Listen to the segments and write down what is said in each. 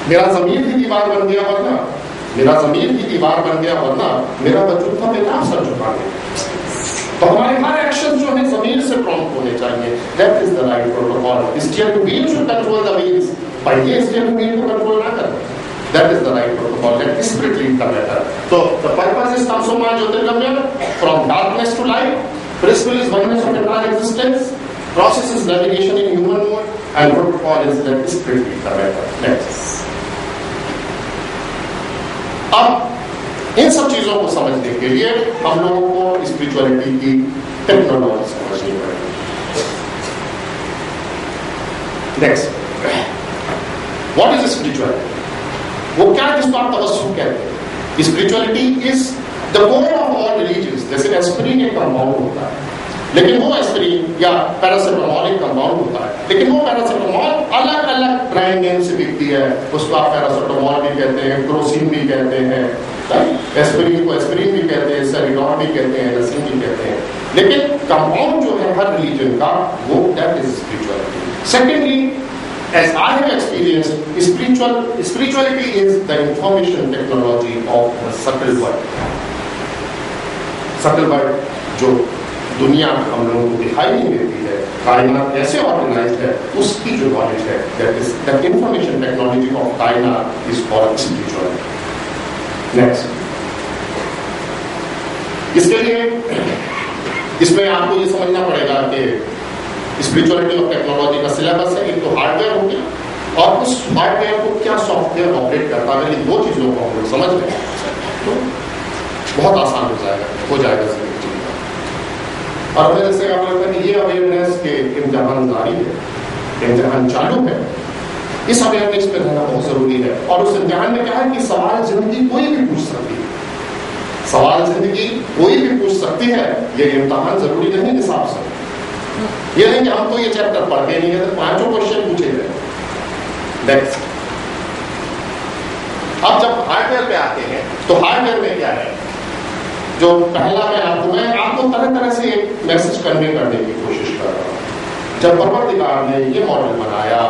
मेरा ज़मीर ही दीवार बन गया वरना, मेरा ज़मीर ही दीवार बन गया वरना मेरा वजूद था बेताब सर झुकाने। तो हमारे हर एक्शन जो है ज़मीर से प्रॉम्प्ट होने चाहिए। That is the right protocol. Steering wheel should control the wheels, पर ये स्टीयरिंग व्हील को कंट्रोल ना करें। That is the right protocol. Let the spirit lead the matter. So the purpose is Tamsoma Jyotirgamya, from darkness to light. Principle is oneness of entire existence. Process is navigation in human mode, and protocol is let the spirit lead the matter. Next. अब इन सब चीजों को समझने के लिए हम लोगों को स्पिरिचुअलिटी की टेक्नोलॉजी समझनी पड़ेगी। Next, what is spirituality? वो क्या, जिसको आप तवस्सुल कहते हैं। Spirituality is the core of all religions. जैसे एस्पिरिन एक कंपाउंड होता है, लेकिन वो एस्पिरिन या पैरासिटामोल एक कंपाउंड होता है, लेकिन वो पैरासिटामोल अलग अलग ब्रांड नेम से बिकती है। उसको आप पैरासिटामोल भी कहते हैं, क्रोसिन भी कहते हैं, एस्पिरिन को एस्पिरिन भी कहते हैं, सेरिडॉन भी कहते हैं, नसिन भी कहते हैं। लेकिन कंपाउंड जो है हर रिलीजन का, वो that is spirituality. Secondly, as I have experienced, spirituality is the information technology of the subtle world. Subtle world जो दुनिया हम लोगों को दिखाई नहीं देती है, कायनात कैसे ऑर्गेनाइज्ड है, उसकी जो नॉलेज है, that is the information technology of कायनात is called spirituality. Next, इसके लिए इसमें आपको ये समझना पड़ेगा कि स्पिरिचुअलिटी और टेक्नोलॉजी का सिलेबस है। एक तो हार्डवेयर हो गया, और उस हार्डवेयर को क्या सॉफ्टवेयर ऑपरेट करता है, इन दो चीजों को हम लोग समझ लें तो बहुत आसान हो जाएगा सभी चीज का। और मेरे से आप लगता है कि ये अवेयरनेस के इम्तिहान जारी है, इम्तिहान चालू है, इस अवेयरनेस पे रहना बहुत जरूरी है। और उस इम्तिहान में क्या है कि सवाल जिंदगी कोई भी पूछ सकती है, सवाल जिंदगी कोई भी पूछ सकती है। ये इम्तिहान जरूरी नहीं हिसाब से, ये नहीं कि हम तो ये चैप्टर पढ़ते नहीं है तो 5 क्वेश्चन पूछे गए। नेक्स्ट, अब जब हार्डवेयर पे आते हैं तो हार्डवेयर में क्या है, जो पहला मैं आपको तरह तरह से एक मैसेज कन्वे करने की कोशिश कर रहा हूं। जब परवरदिगार ने ये मॉडल बनाया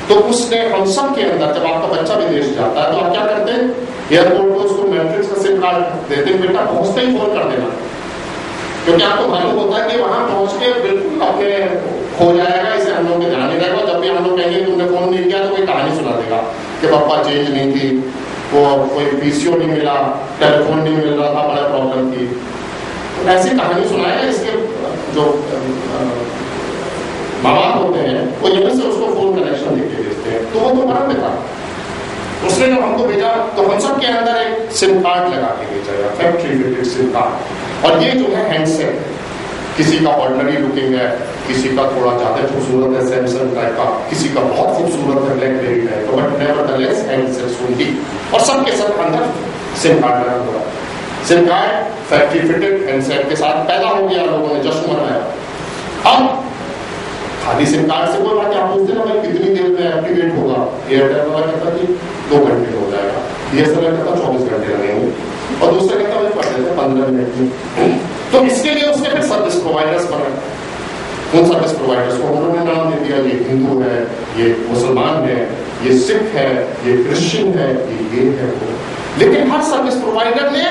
तो उसने हम सब के अंदर, जब आपका बच्चा विदेश जाता है तो आप क्या करते हैं, एयरपोर्ट को उसको मैट्रिक्स का सिम कार्ड देते हैं, बेटा पहुंचते ही फोन कर देना, क्योंकि आपको मालूम होता है कि वहां पहुंच के बिल्कुल अपने खो जाएगा, इसे हम लोग के ध्यान नहीं रहेगा। जब भी हम लोग कहेंगे तुमने फोन नहीं किया तो कोई कहानी सुना देगा कि पापा चेंज नहीं थी, वो कोई पीसीओ नहीं मिला, टेलीफोन नहीं मिल रहा था, बड़ा प्रॉब्लम थी, तो ऐसी कहानी सुनाएगा। इसके जो माँ बाप होते हैं वो यहीं से उसको फोन कनेक्शन देके भेजते हैं, तो वो तो मरण में था। उसने जब हमको भेजा तो हम सब के अंदर एक सिम कार्ड लगा के भेजा, फैक्ट्री फिटेड सिम कार्ड। और ये जो है हैंडसेट, किसी का ऑर्डिनरी लुकिंग है, किसी का थोड़ा ज्यादा खूबसूरत है सैमसंग टाइप का, किसी का बहुत खूबसूरत है ब्लैकबेरी टाइप का, बट नेवरदलेस हैंडसेट्स ओनली। और सबके सब अंदर सिम कार्ड लगा हुआ। SIM card factory fitted handset के साथ पैदा हो गया, लोगों ने जश्न मनाया। अब खाली सिम कार्ड से कोई बात, आप पूछते ना भाई कितनी देर में एक्टिवेट होगा, एयरटेल वाला कहता कि 2 घंटे हो जाएगा, बीएसएनएल कहता 24 घंटे लगेंगे, और दूसरा कहता भाई पढ़ देते 15 मिनट में। तो इसके लिए उसने फिर सर्विस प्रोवाइडर्स बनाए। उन सर्विस प्रोवाइडर्स को उन्होंने नाम दे दिया, ये हिंदू है, ये मुसलमान है, ये सिख है, ये क्रिश्चियन है, ये है वो। लेकिन हर सर्विस प्रोवाइडर ने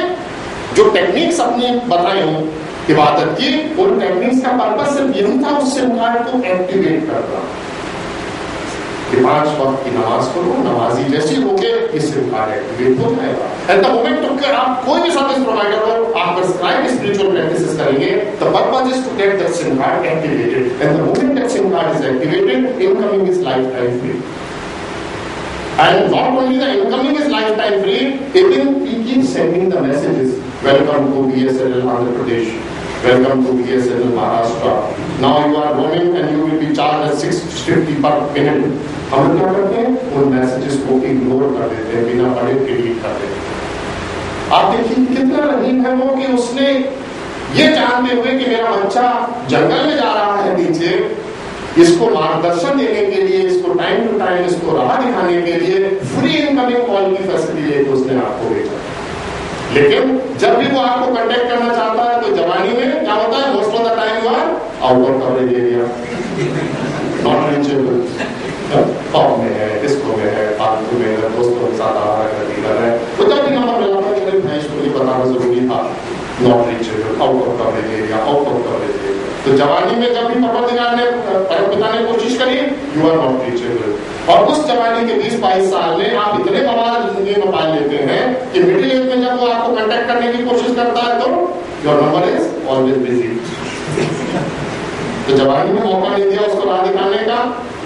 जो टेक्निक्स अपनी बताई इबादत की, उन टेक्निक्स का पर्पस सिर्फ यही था उस सिम कार्ड को एक्टिवेट करना, कि 5 वक्त की नमाज पढ़ो, नमाजी जैसी होके इस सिम कार्ड एक्टिवेट हो जाएगा। एट द मोमेंट तो आप कोई भी सर्विस प्रोवाइडर हो, आप प्रिस्क्राइब स्पिरिचुअल प्रैक्टिसेस करेंगे, the purpose is to get that SIM card activated, and the moment that SIM card is activated, incoming is lifetime free. And not only the incoming is lifetime free, even we keep sending the messages. Welcome to BSNL Andhra Pradesh. Welcome to BSNL Maharashtra. Now you are roaming and you will be charged at 650 per minute. हम लोग क्या करते हैं, उन messages को ignore कर देते हैं, बिना पढ़े डिलीट कर देते हैं। आप देखिए कितना रहीम है वो, कि उसने ये जानते हुए कि मेरा बच्चा जंगल में जा रहा है नीचे, इसको मार्गदर्शन देने के लिए, इसको टाइम टू टाइम इसको राह दिखाने के लिए फ्री इनकमिंग कॉल की फैसिलिटी लेकर उसने आपको भेजा। लेकिन जब भी वो आपको कांटेक्ट करना चाहता है तो जवानी में क्या होता है, most of the time you are out of coverage area, not reachable, top में है, डिस्को में है, फालतू में दोस्तों के साथ आवारा गर्दी कर रहे हैं। वो जब भी नंबर मिलाता है कि भाई इसको ये बताना जरूरी था, not reachable, out of coverage area, out of coverage area. तो जवानी में जब भी परवरदिगार ने परम पिता ने कोशिश करी, यू आर नॉट रीचेबल। और उस जवानी के 20-22 साल में आप इतने बवाल जिंदगी में पाल लेते हैं कि मिडिल एज में जब वो आपको कांटेक्ट करने की कोशिश करता है तो your number is always busy. तो जवानी में मौका नहीं दिया उसको राह दिखाने का,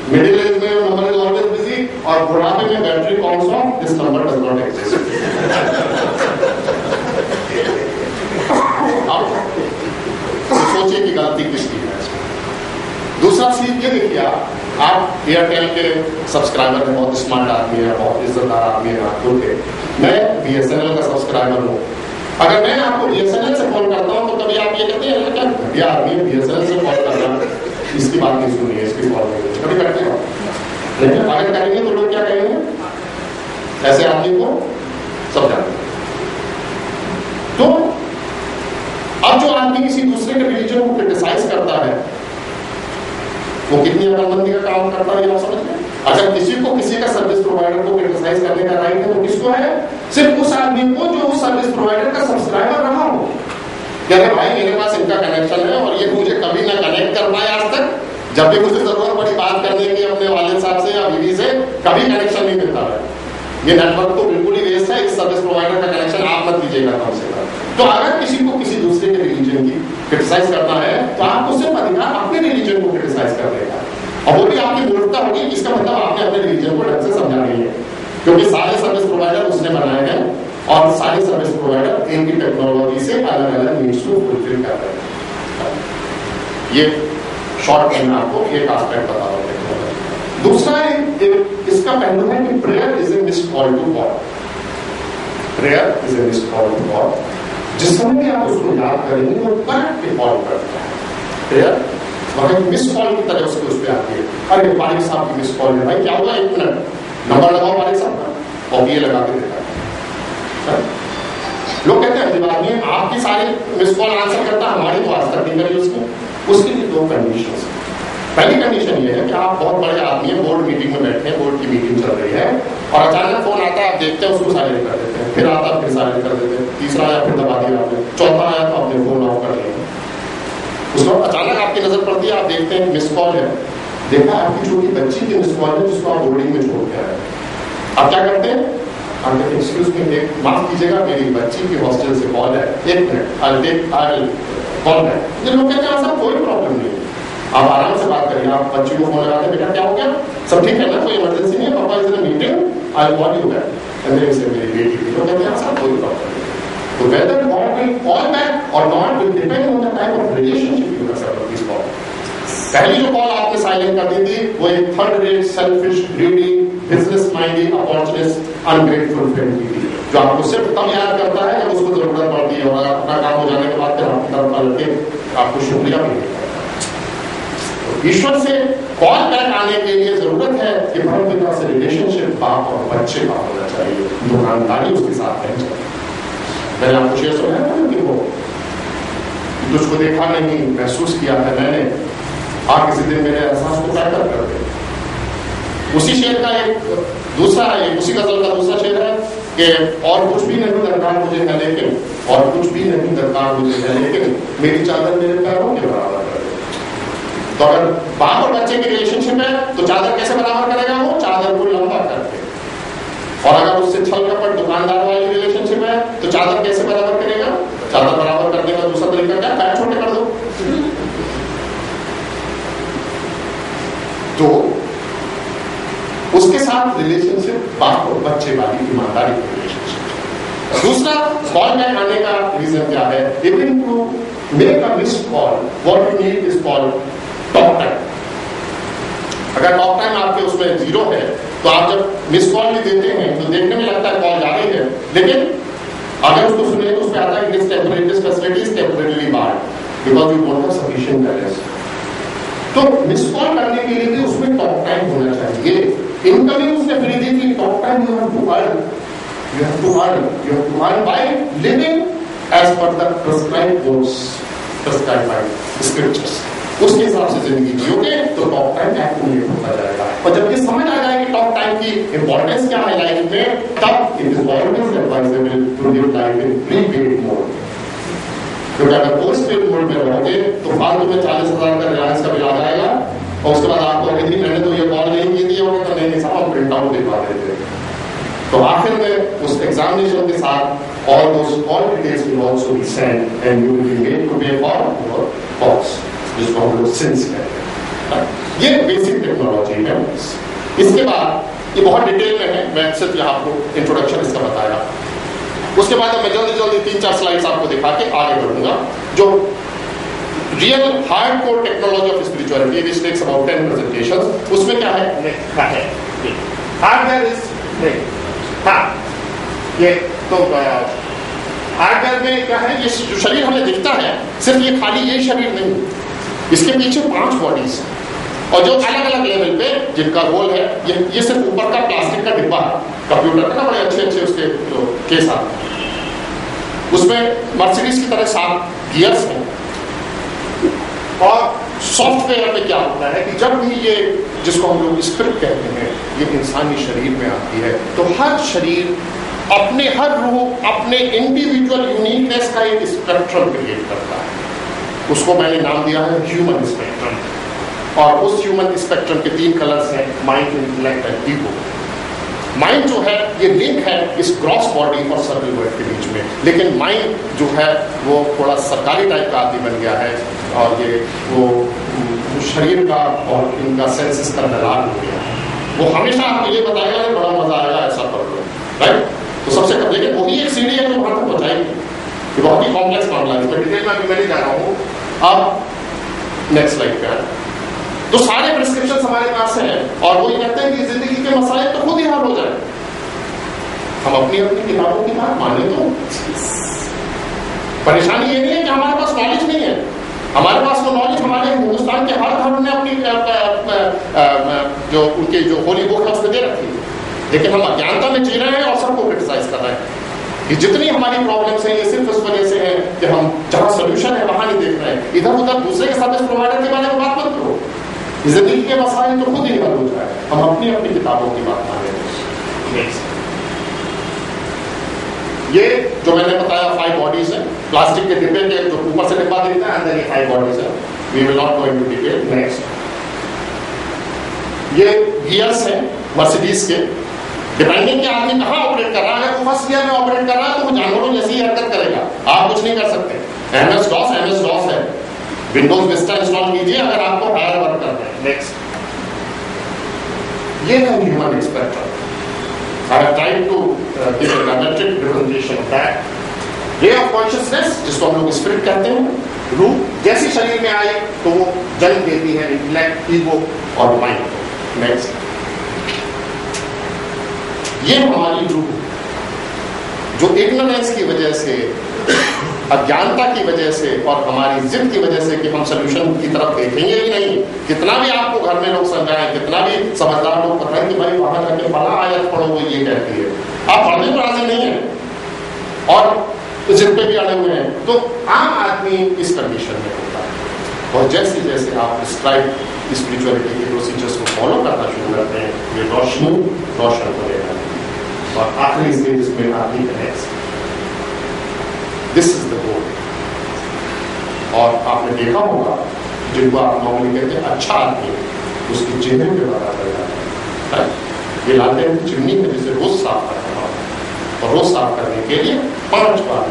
मिडिल एज में नंबर इज ऑलवेज बिजी, और बुढ़ापे में battery cons of this number does not exist. सोचिए कि गलती किसकी है। दूसरा चीज ये देखिए, आप एयरटेल के सब्सक्राइबर हैं, बहुत स्मार्ट आदमी है, बहुत इज्जतदार आदमी है आपको के। मैं बीएसएनएल का सब्सक्राइबर हूँ। अगर मैं आपको बीएसएनएल से कॉल करता हूँ तो कभी आप ये कहते हैं क्या घटिया आदमी है बीएसएनएल से कॉल कर रहा है, इसकी बात नहीं सुनी है, इसकी कॉल नहीं कभी करते हो। लेकिन अगर करेंगे तो लोग क्या कहेंगे, ऐसे आदमी को सब जानते हैं। तो अब जो आदमी किसी दूसरे के रिलीजन को क्रिटिसाइज करता है वो कितनी अकलमंदी का काम करता है, ये आप समझ लें। अगर किसी को किसी का सर्विस प्रोवाइडर को क्रिटिसाइज करने का राइट है तो किसको है? सिर्फ उस आदमी को जो उस सर्विस प्रोवाइडर का सब्सक्राइबर रहा हो। कहते भाई मेरे पास इनका कनेक्शन है और ये मुझे कभी ना कनेक्ट कर पाए आज तक, जब भी मुझे जरूरत पड़ी बात करने की अपने वालिद साहब से या बीवी से, कभी कनेक्शन नहीं मिलता है। ये नेटवर्क तो बिल्कुल ही वेस्ट है, इस सर्विस प्रोवाइडर का कनेक्शन आप मत लीजिएगा कम से कम। तो अगर किसी को किसी दूसरे के रिलीजन की क्रिटिसाइज करना है तो आपको सिर्फ अधिकार अपने रिलीजन को क्रिटिसाइज करने का, और वो भी आपकी मूर्खता होगी। इसका मतलब आपने अपने रिलीजन को ढंग से समझा नहीं है, क्योंकि सारे सर्विस प्रोवाइडर उसने बनाए हैं और सारे सर्विस प्रोवाइडर इनकी टेक्नोलॉजी से अलग अलग नीड्स को फुलफिल कर रहे हैं। ये शॉर्ट में आपको एक एस्पेक्ट बता रहा हूँ। दूसरा इसका पहलू है कि prayer is a missed call to God. Prayer is a missed call to God. जिस समय भी आप उसको याद करेंगे वो करेक्ट कॉल करता है। प्रेयर और एक मिस कॉल की तरह उसको उस पर आती है। अरे फारिक साहब की मिस कॉल है, भाई क्या हुआ, 1 मिनट नंबर लगाओ फारिक साहब का, और ये लगा के देता है। लोग कहते हैं जब आदमी आपकी सारी मिस कॉल आंसर करता है, हमारी तो आज तक नहीं करी उसको। उसके लिए 2 कंडीशन। पहली कंडीशन ये है कि आप बहुत बड़े आदमी हैं, बोर्ड मीटिंग में बैठे हैं, बोर्ड की मीटिंग चल रही है और अचानक फोन आता है, आप देखते हैं उसको साइलेंट कर देते हैं, फिर आता है फिर साइलेंट कर देते हैं, तीसरा आया फिर दबा दिया आपने, चौथा आया तो आपने फोन ऑफ कर लिया। उसको अचानक आपकी नजर पड़ती है, आप देखते हैं मिस कॉल है, देखा आपकी छोटी बच्ची की मिस कॉल है जिसको आप बोर्डिंग में छोड़ के आए। आप क्या करते हैं, आप कहते एक्सक्यूज मी, एक माफ कीजिएगा मेरी बच्ची की हॉस्टल से कॉल है, 1 मिनट आई कॉल है। लोग कहते हैं सर कोई प्रॉब्लम नहीं, आप आराम से बात करिए। आप बच्ची को फोन लगाते हैं, बेटा क्या हो गया, सब ठीक है ना, कोई इमरजेंसी नहीं है, papa is in meeting, I call you back, and then से मेरी बेटी की। लोग कहते हैं सर कोई प्रॉब्लम नहीं। तो whether God will call back or not will depend on the type of relationship you have with this call. पहली जो कॉल आपने साइलेंट कर दी थी वो एक third rate, selfish, greedy, business minded, opportunist, ungrateful friend की थी, जो आपको सिर्फ तब याद करता है जब उसको जरूरत पड़ती है और अपना काम हो जाने के बाद फिर आपकी तरफ पलट आपको शुक्रिया भी देता है। ईश्वर से कॉल बैक आने के लिए जरूरत है कि परम से रिलेशनशिप बाप और बच्चे का होना चाहिए, दुकानदारी उसके साथ रहनी चाहिए। मैंने आपको शेयर सुना है कि वो तुझको देखा नहीं, महसूस किया है मैंने, किसी दिन मेरे एहसास को पैकर कर दे। उसी शेर का एक दूसरा है, उसी गजल का दूसरा शेर है कि और कुछ भी नहीं दरकार मुझे है लेकिन, और कुछ भी नहीं दरकार मुझे है लेकिन मेरी चादर मेरे पैरों के बराबर कर दे। तो अगर बाप और बच्चे की रिलेशनशिप है तो चादर कैसे बराबर करेगा, वो चादर को लंबा करके। और अगर उससे छल कपट दुकानदार वाली रिलेशनशिप है तो चादर कैसे बराबर करेगा, चादर बराबर करने का दूसरा तरीका क्या, पैर छोटे कर दो। तो उसके साथ रिलेशनशिप बाप और बच्चे वाली ईमानदारी की रिलेशनशिप। दूसरा कॉल बैक आने का रीजन क्या है, even to make a missed call what you need is called talk time. अगर टॉक टाइम आपके उसमें 0 है तो आप जब मिस कॉल भी देते हैं तो देखने में लगता है कॉल जा रही है, लेकिन अगर उसको सुनिए तो उसमें आता है this facility is temporarily barred because you don't have sufficient balance. तो मिस कॉल करने के लिए भी उसमें टॉक टाइम होना चाहिए। इनकमिंग उसने फ्री दी थी, talk time you have to earn, you have to earn by living as per the prescribed goals, prescribed by scriptures. उसके हिसाब से जिंदगी जियोगे तो टॉक टाइम एक्यूमुलेट होता जाएगा। और जब ये समझ आ जाएगी टॉक टाइम की इंपॉर्टेंस क्या है लाइफ में, तब it is always advisable to live life in prepaid mode. क्योंकि अगर पोस्ट पेड मोड में रहोगे तो फालतू में 40,000 का रिलायंस का बिल आ जाएगा और उसके बाद आपको कहती मैंने तो ये कॉल नहीं की थी, और तो नहीं साहब प्रिंट आउट दिखा देते। तो आखिर में उस एग्जामिनेशन के साथ all those call details will also be sent and you will be made to pay for your calls, जिसको हम लोग सिंस कहते हैं। ये बेसिक टेक्नोलॉजी है। इसके बाद ये बहुत डिटेल में है, मैं सिर्फ यहाँ आपको इंट्रोडक्शन इसका बताया। उसके बाद मैं जल्दी जल्दी 3-4 स्लाइड्स आपको दिखा के आगे बढ़ूंगा। जो real hard core technology of spirituality which takes about 10 presentations, उसमें क्या है हार्डवेयर इज ये तो हार्डवेयर में क्या है, ये जो शरीर हमें दिखता है सिर्फ ये खाली ये शरीर नहीं, इसके पीछे 5 बॉडीज और जो अलग अलग लेवल पे जिनका रोल है, ये सिर्फ ऊपर का प्लास्टिक का डिब्बा है कंप्यूटर का ना, बड़े अच्छे अच्छे उसके केस आते हैं, उसमें मर्सिडीज की तरह 7 गियर्स हैं। और सॉफ्टवेयर में क्या होता है कि जब भी ये जिसको हम लोग स्पिरिट कहते हैं ये इंसानी शरीर में आती है तो हर शरीर अपने हर रूह अपने इंडिविजुअल यूनिकनेस का एक स्पेक्ट्रम क्रिएट करता है। उसको मैंने नाम दिया है ह्यूमन स्पेक्ट्रम। और उस ह्यूमन स्पेक्ट्रम के 3 कलर्स हैं, mind, intellect and ego. Mind जो है ये लिंक है इस ग्रॉस बॉडी और सर्कल वर्ड के बीच में, लेकिन माइंड जो है वो थोड़ा सरकारी टाइप का आदमी बन गया है और ये वो शरीर का और इनका सेंसेस का दलाल हो गया है। वो हमेशा आपको ये बताएगा कि बड़ा मजा आएगा, ऐसा कर लो, राइट। तो सबसे कम, लेकिन वही एक सीढ़ी है जो वहां तक पहुंचाएगी। ये बहुत ही कॉम्प्लेक्स मामला है, इसमें डिटेल में अभी मैं नहीं जा रहा हूँ। अब नेक्स्ट स्लाइड पे आए तो सारे प्रिस्क्रिप्शन हमारे पास हैं और वो ये कहते हैं कि जिंदगी के मसाइल तो खुद ही हल हो जाए। हम अपनी अपनी किताबों की बात माने तो परेशानी ये नहीं है कि हमारे पास नॉलेज नहीं है, हमारे पास तो नॉलेज हमारे हिंदुस्तान के हर धर्म ने अपनी जो उनकी जो होली बुक है उसमें दे रखी है, लेकिन हम अज्ञानता में जी रहे हैं और सबको क्रिटिसाइज कर रहे हैं कि जितनी हमारी प्रॉब्लम्स हैं ये सिर्फ इस वजह से है कि हम जहां सोल्यूशन है वहां नहीं देख रहे हैं, इधर उधर दूसरे के सर्विस प्रोवाइडर के बारे में बात मत करो, जिंदगी के मसाइल तो खुद ही हल हो जाए। हम अपनी अपनी किताबों की बात माने। ये जो मैंने बताया 5 बॉडीज है, प्लास्टिक के डिब्बे के जो ऊपर से डिब्बा दिखता है अंदर ये 5 बॉडीज है। We will not go into detail. Next, ये गियर्स हैं मर्सिडीज के, डिपेंडिंग के आदमी कहाँ ऑपरेट कर रहा है। वो फर्स्ट गियर में ऑपरेट कर रहा है तो वो जानवरों जैसी ही हरकत करेगा, आप कुछ नहीं कर सकते। एमएस डॉस है, विंडोज विस्टा इंस्टॉल कीजिए अगर आपको हायर वर्क करना है। नेक्स्ट, ये है human spectrum. I have tried to give a dramatic representation of that. Ray of consciousness, जिसको हम लोग स्पिरिट कहते हैं, रूह जैसे शरीर में आई तो वो जन्म देती है इंटेलेक्ट, ईगो और माइंड। नेक्स्ट, ये हमारी रूह जो इग्नोरेंस की वजह से, अज्ञानता की वजह से और हमारी जिद की वजह से कि हम सोल्यूशन की तरफ देखेंगे ही नहीं, कितना भी आपको घर में लोग समझाएं, कितना भी समझदार लोग बताएं कि भाई वहां जाके फला आयत पढ़ो वो ये कहती है, आप पढ़ने पर राजी नहीं है और जिद पे भी अड़े हुए हैं, तो आम आदमी इस कंडीशन में होता है। और जैसे जैसे आप प्रिस्क्राइब स्पिरिचुअलिटी के प्रोसीजर्स को फॉलो करना शुरू करते हैं, ये रोशन हो जाएगा। और आखिरी स्टेज इसमें आदमी connect, this is the goal. और आपने देखा होगा जिनको आप नॉर्मली कहते हैं अच्छा आदमी, उसकी चेहरे पे बता जाता है। ये लालटेन की चिमनी में जिसे रोज साफ करना होता है और रोज साफ करने के लिए 5 बार